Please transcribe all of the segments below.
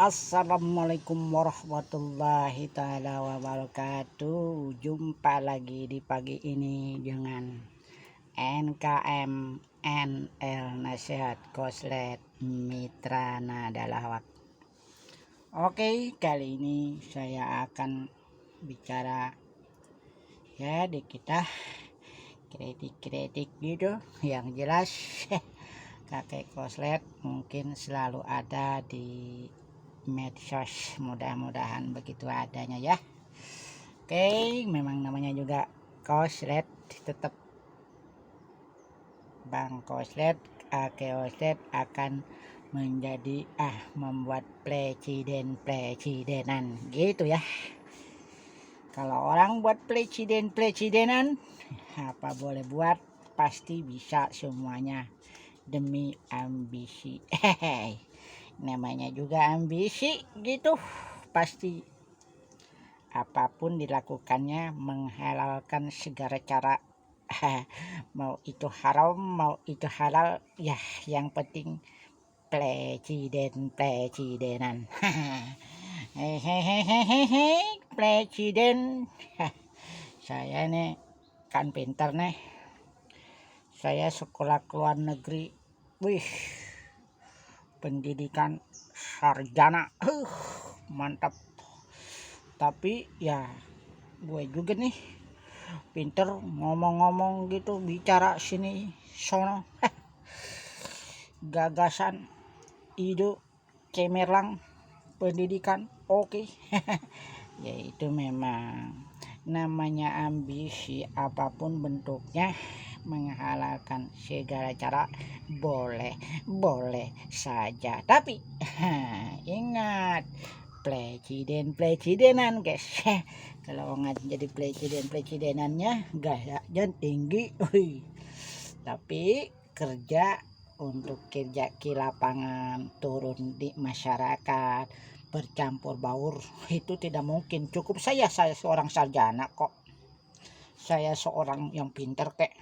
Assalamualaikum warahmatullahi taala wabarakatuh. Jumpa lagi di pagi ini dengan NKM NL Nasihat Koslet Mitra Nada Lawak. Oke, kali ini saya akan bicara ya di kita kritik-kritik gitu yang jelas. Kakek Koslet mungkin selalu ada di medsos, mudah-mudahan begitu adanya ya. Oke, memang namanya juga Koslet, tetap Bang Koslet, Koslet akan menjadi membuat presidenan gitu ya. Kalau orang buat presidenan apa boleh buat, pasti bisa semuanya demi ambisi. Namanya juga ambisi gitu, pasti apapun dilakukannya menghalalkan segala cara. Mau itu haram mau itu halal ya, yang penting presidenan. Hehehe, presiden. Saya nih kan pinter nih, saya sekolah ke luar negeri, wih, pendidikan sarjana, mantap. Tapi ya gue juga nih pinter ngomong-ngomong gitu, bicara sini sono, gagasan, ide, cemerlang, pendidikan oke. Ya itu memang namanya ambisi, apapun bentuknya, menghalalkan segala cara boleh saja, tapi ingat, presidenan guys. Kalau nggak jadi presidenannya gayanya tinggi, tapi kerja untuk kerja di lapangan, turun di masyarakat, bercampur baur, itu tidak mungkin. Cukup saya seorang sarjana kok, saya seorang yang pintar kek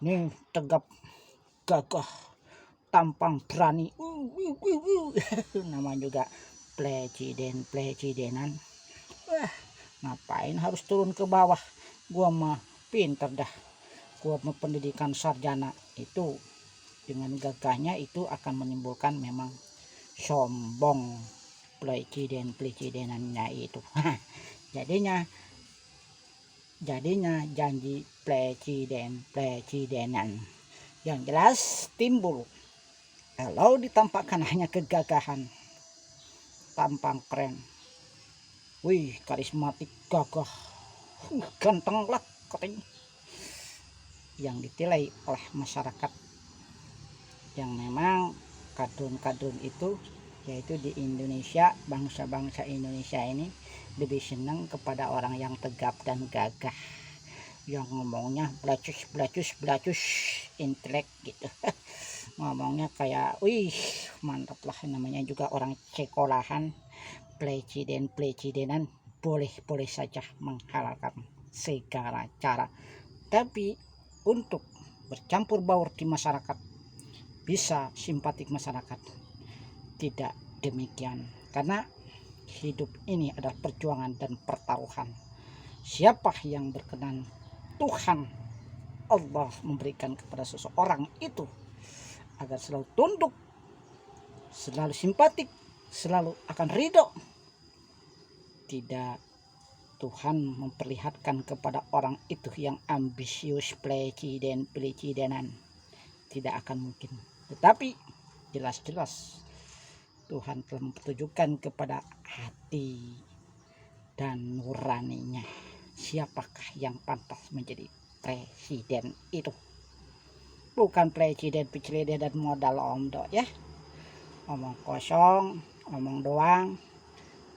nih, tegap gagah, tampang berani, nama juga presidenan. Ngapain harus turun ke bawah? Gua mah pinter dah, gua mah pendidikan sarjana. Itu dengan gagahnya itu akan menimbulkan memang sombong presidenannya itu. jadinya janji presidenan yang jelas timbul kalau ditampakkan hanya kegagahan, tampang keren, wih, karismatik, gagah, ganteng lah katanya, yang ditilai oleh masyarakat yang memang kadrun itu, yaitu di Indonesia, bangsa Indonesia ini lebih senang kepada orang yang tegap dan gagah, yang ngomongnya belacus intelek gitu. Ngomongnya kayak wih, mantap lah, namanya juga orang sekolahan. Presidenan boleh saja menghalalkan segala cara, tapi untuk bercampur baur di masyarakat, bisa simpatik masyarakat, tidak demikian. Karena hidup ini adalah perjuangan dan pertaruhan. Siapa yang berkenan Tuhan Allah memberikan kepada seseorang itu agar selalu tunduk, selalu simpatik, selalu akan ridho, tidak Tuhan memperlihatkan kepada orang itu yang ambisius presidenan, tidak akan mungkin. Tetapi jelas-jelas Tuhan telah mempertunjukkan kepada hati dan nuraninya siapakah yang pantas menjadi presiden itu. Bukan presiden dan modal omdo ya, omong kosong, omong doang,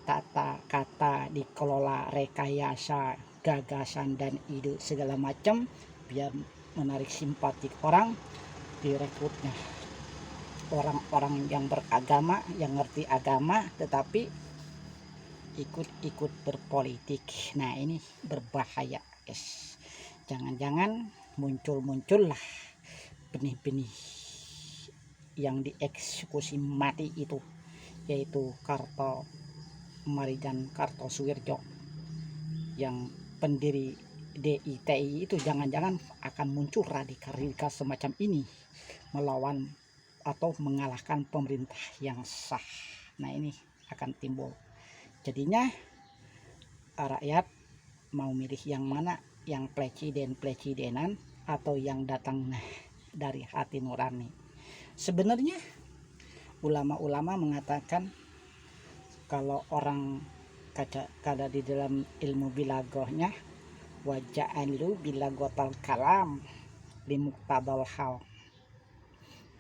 tata kata dikelola rekayasa, gagasan dan ide segala macam biar menarik simpati orang, direkrutnya orang-orang yang beragama, yang ngerti agama, tetapi ikut berpolitik. Nah ini berbahaya guys, jangan-jangan muncullah benih-benih yang dieksekusi mati itu yaitu Marijan Kartosuwirjo yang pendiri DITI itu jangan-jangan akan muncul radikal-radikal semacam ini melawan atau mengalahkan pemerintah yang sah. Nah, ini akan timbul. Jadinya rakyat mau milih yang mana, yang presidenan atau yang datang dari hati nurani. Sebenarnya ulama-ulama mengatakan kalau orang kada di dalam ilmu bilagohnya, waja'alu bilagotal kalam limuktadal hal.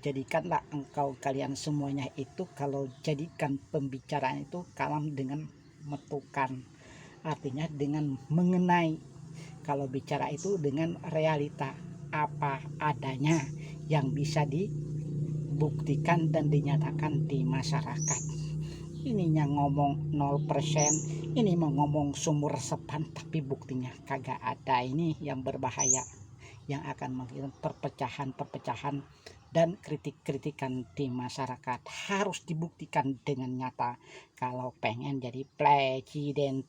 Jadikanlah engkau kalian semuanya itu, kalau jadikan pembicaraan itu kalam dengan metukan, artinya dengan mengenai. Kalau bicara itu dengan realita apa adanya yang bisa dibuktikan dan dinyatakan di masyarakat. Ininya ngomong 0%, ini mau ngomong sumur resepan tapi buktinya kagak ada. Ini yang berbahaya, yang akan mengirim perpecahan dan kritik-kritikan di masyarakat. Harus dibuktikan dengan nyata kalau pengen jadi presidenan.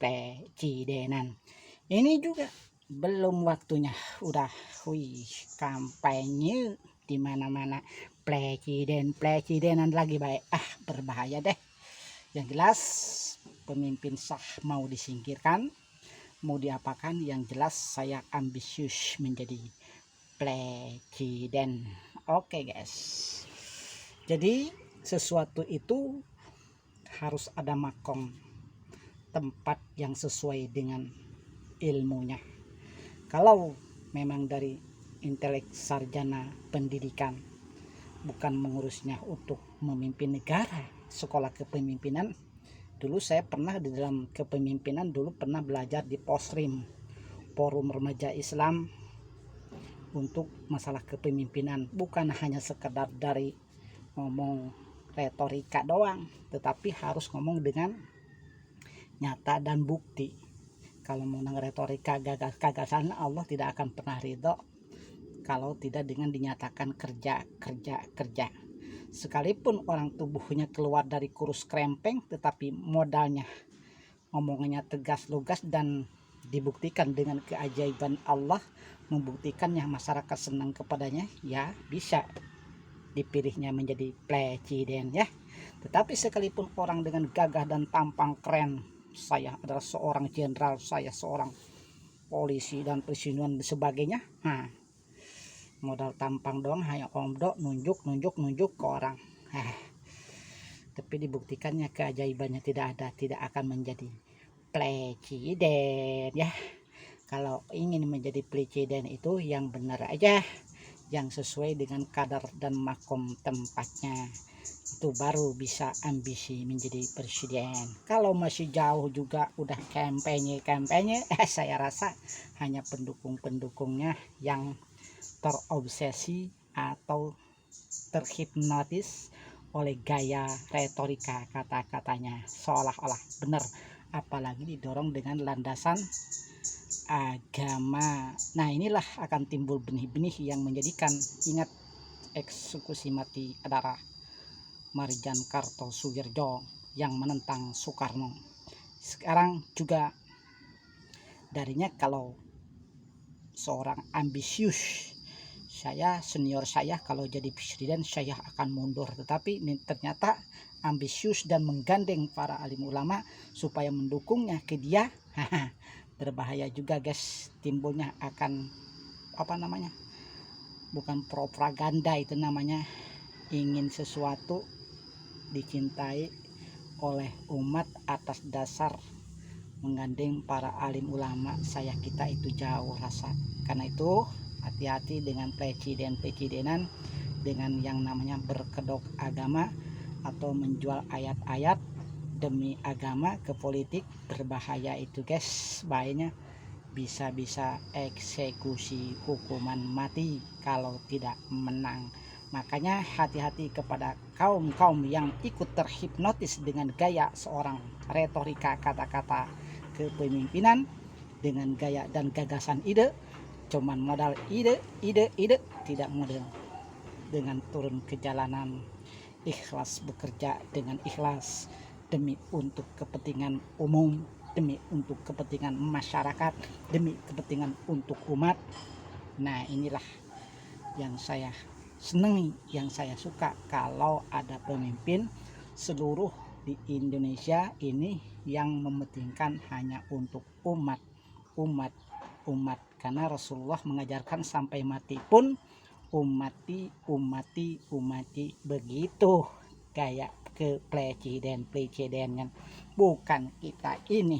Ini juga belum waktunya, udah kampanye di mana-mana, presidenan lagi baik. Berbahaya deh. Yang jelas pemimpin sah mau disingkirkan, mau diapakan, yang jelas saya ambisius menjadi presiden. Oke guys, jadi sesuatu itu harus ada makom, tempat yang sesuai dengan ilmunya. Kalau memang dari intelek sarjana pendidikan, bukan mengurusnya untuk memimpin negara, sekolah kepemimpinan. Dulu saya pernah di dalam kepemimpinan, dulu pernah belajar di Posrim, Forum Remaja Islam untuk masalah kepemimpinan. Bukan hanya sekedar dari ngomong retorika doang, tetapi harus ngomong dengan nyata dan bukti. Kalau mau retorika gagasan, Allah tidak akan pernah ridho kalau tidak dengan dinyatakan kerja. Sekalipun orang tubuhnya keluar dari kurus krempeng, tetapi modalnya ngomongnya tegas lugas dan dibuktikan dengan keajaiban Allah, membuktikannya masyarakat senang kepadanya, ya bisa dipilihnya menjadi presiden ya. Tetapi sekalipun orang dengan gagah dan tampang keren, saya adalah seorang jenderal, saya seorang polisi dan presiden dan sebagainya, modal tampang doang, hanya omdo nunjuk ke orang, tapi dibuktikannya keajaibannya tidak ada, tidak akan menjadi presiden ya. Kalau ingin menjadi presiden itu yang benar aja, yang sesuai dengan kadar dan makom tempatnya, itu baru bisa ambisi menjadi presiden. Kalau masih jauh juga udah kampanye saya rasa hanya pendukungnya yang terobsesi atau terhipnotis oleh gaya retorika kata-katanya seolah-olah benar, apalagi didorong dengan landasan agama. Nah, inilah akan timbul benih-benih yang menjadikan, ingat eksekusi mati adalah Marijan Kartosuwirjo yang menentang Soekarno. Sekarang juga darinya kalau seorang ambisius, saya senior saya kalau jadi presiden saya akan mundur, tetapi ini ternyata ambisius dan menggandeng para alim ulama supaya mendukungnya ke dia, berbahaya juga guys. Timbulnya akan bukan propaganda, itu namanya ingin sesuatu dicintai oleh umat atas dasar menggandeng para alim ulama. Kita itu jauh rasa. Karena itu hati-hati dengan presidenan dengan yang namanya berkedok agama atau menjual ayat-ayat demi agama ke politik. Berbahaya itu guys, bahayanya bisa eksekusi hukuman mati kalau tidak menang. Makanya hati-hati kepada kaum yang ikut terhipnotis dengan gaya seorang retorika kata-kata kepemimpinan, dengan gaya dan gagasan ide, cuman modal ide, tidak modal dengan turun ke jalanan ikhlas bekerja dengan ikhlas demi untuk kepentingan umum, demi untuk kepentingan masyarakat, demi kepentingan untuk umat. Nah, inilah yang saya senangi, yang saya suka kalau ada pemimpin seluruh di Indonesia ini yang mementingkan hanya untuk umat, karena Rasulullah mengajarkan sampai mati pun umati begitu kayak ke presiden kan, bukan kita ini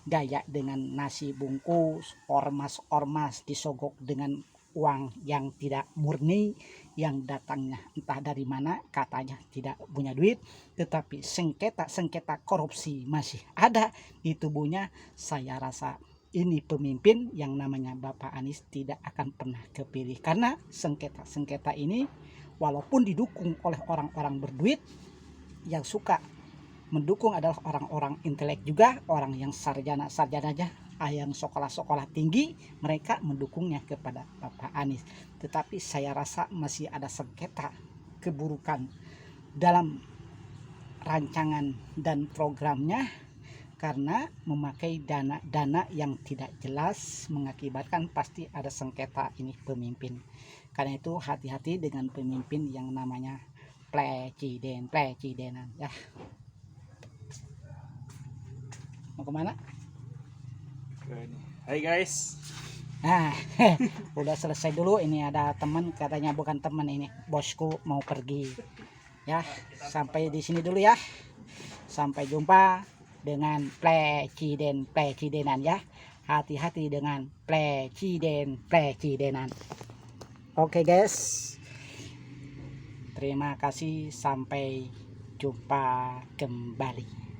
gaya dengan nasi bungkus, ormas disogok dengan uang yang tidak murni, yang datangnya entah dari mana, katanya tidak punya duit, tetapi sengketa korupsi masih ada di tubuhnya. Saya rasa ini pemimpin yang namanya Bapak Anies tidak akan pernah kepilih, karena sengketa ini walaupun didukung oleh orang-orang berduit, yang suka mendukung adalah orang-orang intelek juga, orang yang sarjananya, yang sekolah tinggi, mereka mendukungnya kepada Bapak Anies. Tetapi saya rasa masih ada sengketa keburukan dalam rancangan dan programnya, karena memakai dana yang tidak jelas, mengakibatkan pasti ada sengketa ini pemimpin. Karena itu hati-hati dengan pemimpin yang namanya presidenan ya. Mau kemana? Hai guys. Nah, udah selesai dulu. Ini ada teman, katanya bukan teman, ini bosku mau pergi. Ya, sampai di sini dulu ya. Sampai jumpa dengan presidenan ya. Hati-hati dengan presidenan. Oke guys. Terima kasih, sampai jumpa kembali.